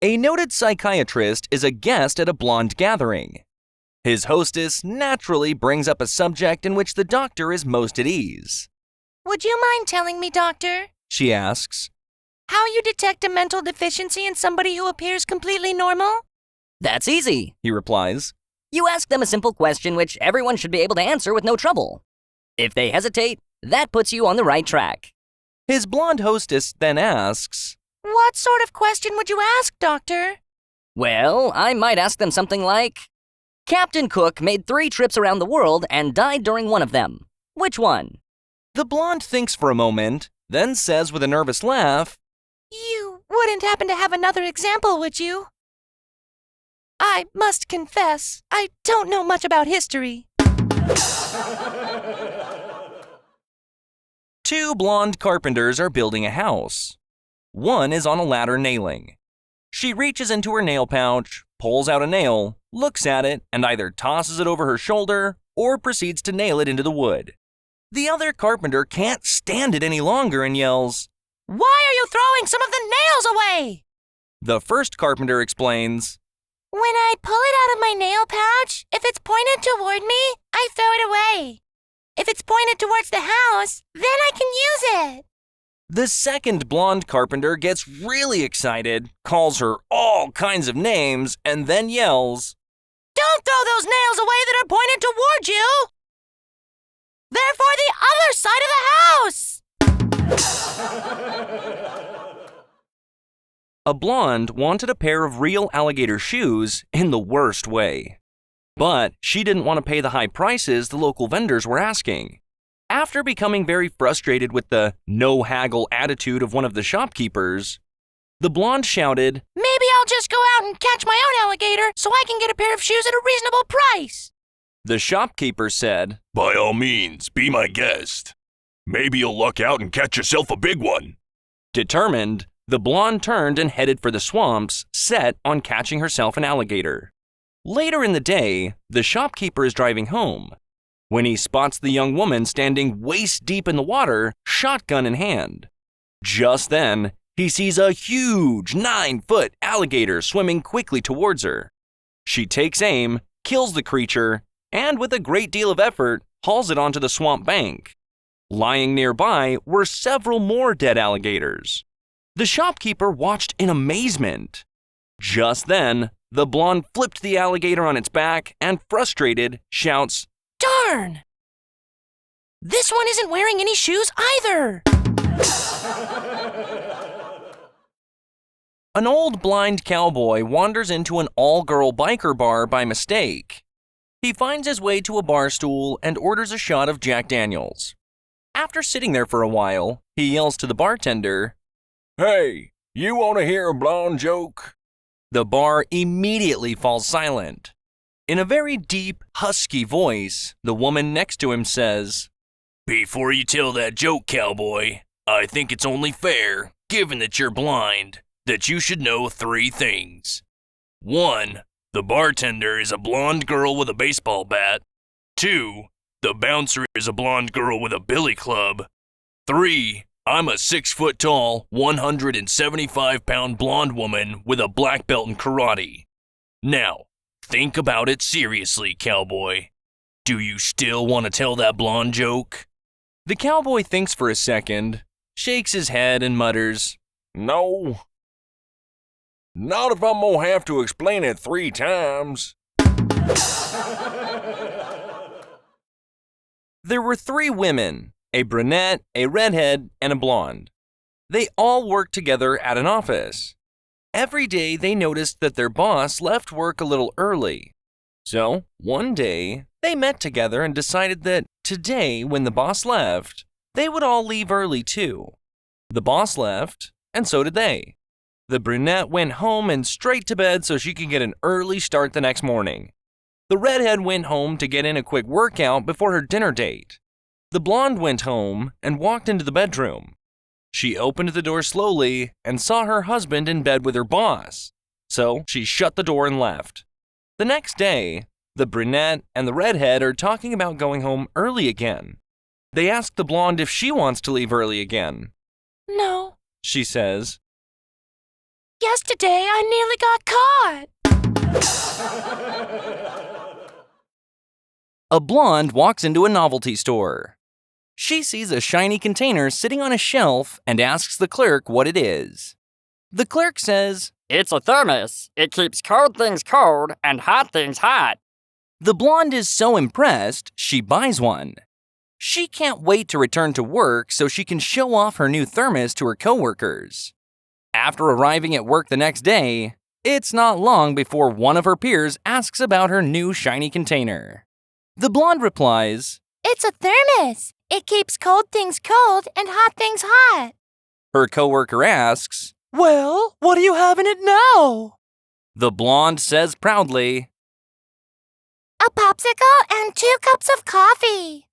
A noted psychiatrist is a guest at a blonde gathering. His hostess naturally brings up a subject in which the doctor is most at ease. Would you mind telling me, doctor, She asks. how you detect a mental deficiency in somebody who appears completely normal? That's easy. He replies. You ask them a simple question which everyone should be able to answer with no trouble. If they hesitate, that puts you on the right track. His blonde hostess then asks, What sort of question would you ask, doctor? Well, I might ask them something like, Captain Cook made 3 trips around the world and died during one of them. Which one? The blonde thinks for a moment, then says with a nervous laugh, You wouldn't happen to have another example, would you? I must confess, I don't know much about history. 2 blonde carpenters are building a house. One is on a ladder nailing. She reaches into her nail pouch, pulls out a nail, looks at it, and either tosses it over her shoulder or proceeds to nail it into the wood. The other carpenter can't stand it any longer and yells, Why are you throwing some of the nails away? The first carpenter explains, When I pull it out of my nail pouch, if it's pointed toward me, I throw it away. If it's pointed towards the house, then I can use it. The second blonde carpenter gets really excited, calls her all kinds of names, and then yells, Don't throw those nails away that are pointed towards you. They're for the other side of the house. A blonde wanted a pair of real alligator shoes in the worst way. But she didn't want to pay the high prices the local vendors were asking. After becoming very frustrated with the no-haggle attitude of one of the shopkeepers, the blonde shouted, Maybe I'll just go out and catch my own alligator so I can get a pair of shoes at a reasonable price. The shopkeeper said, By all means, be my guest. Maybe you'll luck out and catch yourself a big one. Determined, the blonde turned and headed for the swamps, set on catching herself an alligator. Later in the day, the shopkeeper is driving home when he spots the young woman standing waist-deep in the water, shotgun in hand. Just then, he sees a huge 9-foot alligator swimming quickly towards her. She takes aim, kills the creature, and with a great deal of effort, hauls it onto the swamp bank. Lying nearby were several more dead alligators. The shopkeeper watched in amazement. Just then, the blonde flipped the alligator on its back and, frustrated, shouts, Darn! This one isn't wearing any shoes either. An old blind cowboy wanders into an all-girl biker bar by mistake. He finds his way to a bar stool and orders a shot of Jack Daniels. After sitting there for a while, he yells to the bartender, Hey, you want to hear a blonde joke? The bar immediately falls silent. In a very deep, husky voice, the woman next to him says, Before you tell that joke, cowboy, I think it's only fair, given that you're blind, that you should know 3 things. 1, the bartender is a blonde girl with a baseball bat. 2, the bouncer is a blonde girl with a billy club. 3, I'm a 6-foot-tall, 175-pound blonde woman with a black belt in karate. Now, think about it seriously, cowboy. Do you still want to tell that blonde joke? The cowboy thinks for a second, shakes his head and mutters, No. Not if I'm gonna have to explain it 3 times. There were 3 women, a brunette, a redhead, and a blonde. They all worked together at an office. Every day they noticed that their boss left work a little early. So, one day, they met together and decided that today, when the boss left, they would all leave early too. The boss left, and so did they. The brunette went home and straight to bed so she could get an early start the next morning. The redhead went home to get in a quick workout before her dinner date. The blonde went home and walked into the bedroom. She opened the door slowly and saw her husband in bed with her boss, so she shut the door and left. The next day, the brunette and the redhead are talking about going home early again. They ask the blonde if she wants to leave early again. No, She says, Yesterday, I nearly got caught. A blonde walks into a novelty store. She sees a shiny container sitting on a shelf and asks the clerk what it is. The clerk says, "It's a thermos. It keeps cold things cold and hot things hot." The blonde is so impressed, she buys one. She can't wait to return to work so she can show off her new thermos to her coworkers. After arriving at work the next day, it's not long before one of her peers asks about her new shiny container. The blonde replies, It's a thermos. It keeps cold things cold and hot things hot. Her coworker asks, "Well, what do you have in it now?" The blonde says proudly, A popsicle and 2 cups of coffee.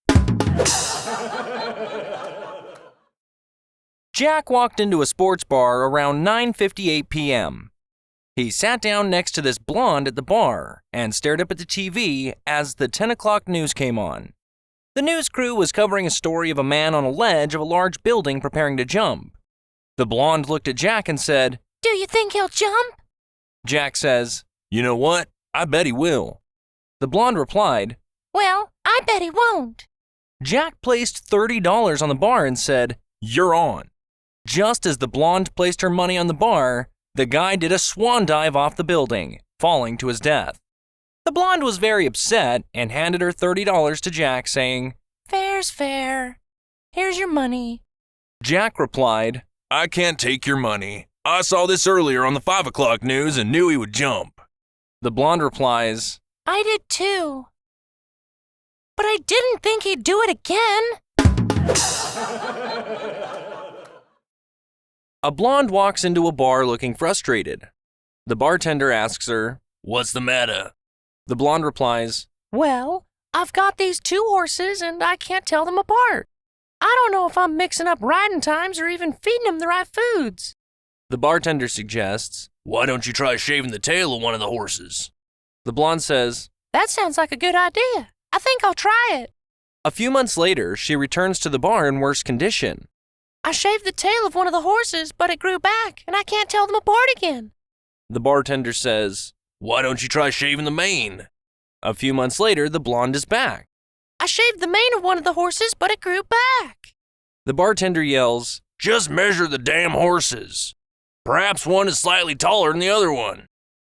Jack walked into a sports bar around 9:58 p.m. He sat down next to this blonde at the bar and stared up at the TV as the 10 o'clock news came on. The news crew was covering a story of a man on a ledge of a large building preparing to jump. The blonde looked at Jack and said, Do you think he'll jump? Jack says, "You know what? I bet he will." The blonde replied, Well, I bet he won't. Jack placed $30 on the bar and said, "You're on." Just as the blonde placed her money on the bar, the guy did a swan dive off the building, falling to his death. The blonde was very upset and handed her $30 to Jack, saying, Fair's fair. Here's your money. Jack replied, I can't take your money. I saw this earlier on the 5 o'clock news and knew he would jump. The blonde replies, I did too. But I didn't think he'd do it again. A blonde walks into a bar looking frustrated. The bartender asks her, What's the matter? The blonde replies, Well, I've got these 2 horses and I can't tell them apart. I don't know if I'm mixing up riding times or even feeding them the right foods. The bartender suggests, Why don't you try shaving the tail of one of the horses? The blonde says, That sounds like a good idea. I think I'll try it. A few months later, she returns to the bar in worse condition. I shaved the tail of one of the horses, but it grew back and I can't tell them apart again. The bartender says, Why don't you try shaving the mane? A few months later, the blonde is back. I shaved the mane of one of the horses, but it grew back. The bartender yells, Just measure the damn horses. Perhaps one is slightly taller than the other one.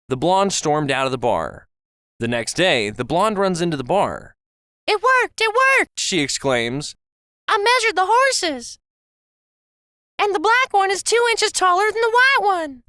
The blonde stormed out of the bar. The next day, the blonde runs into the bar. It worked, She exclaims, I measured the horses. And the black one is 2 inches taller than the white one.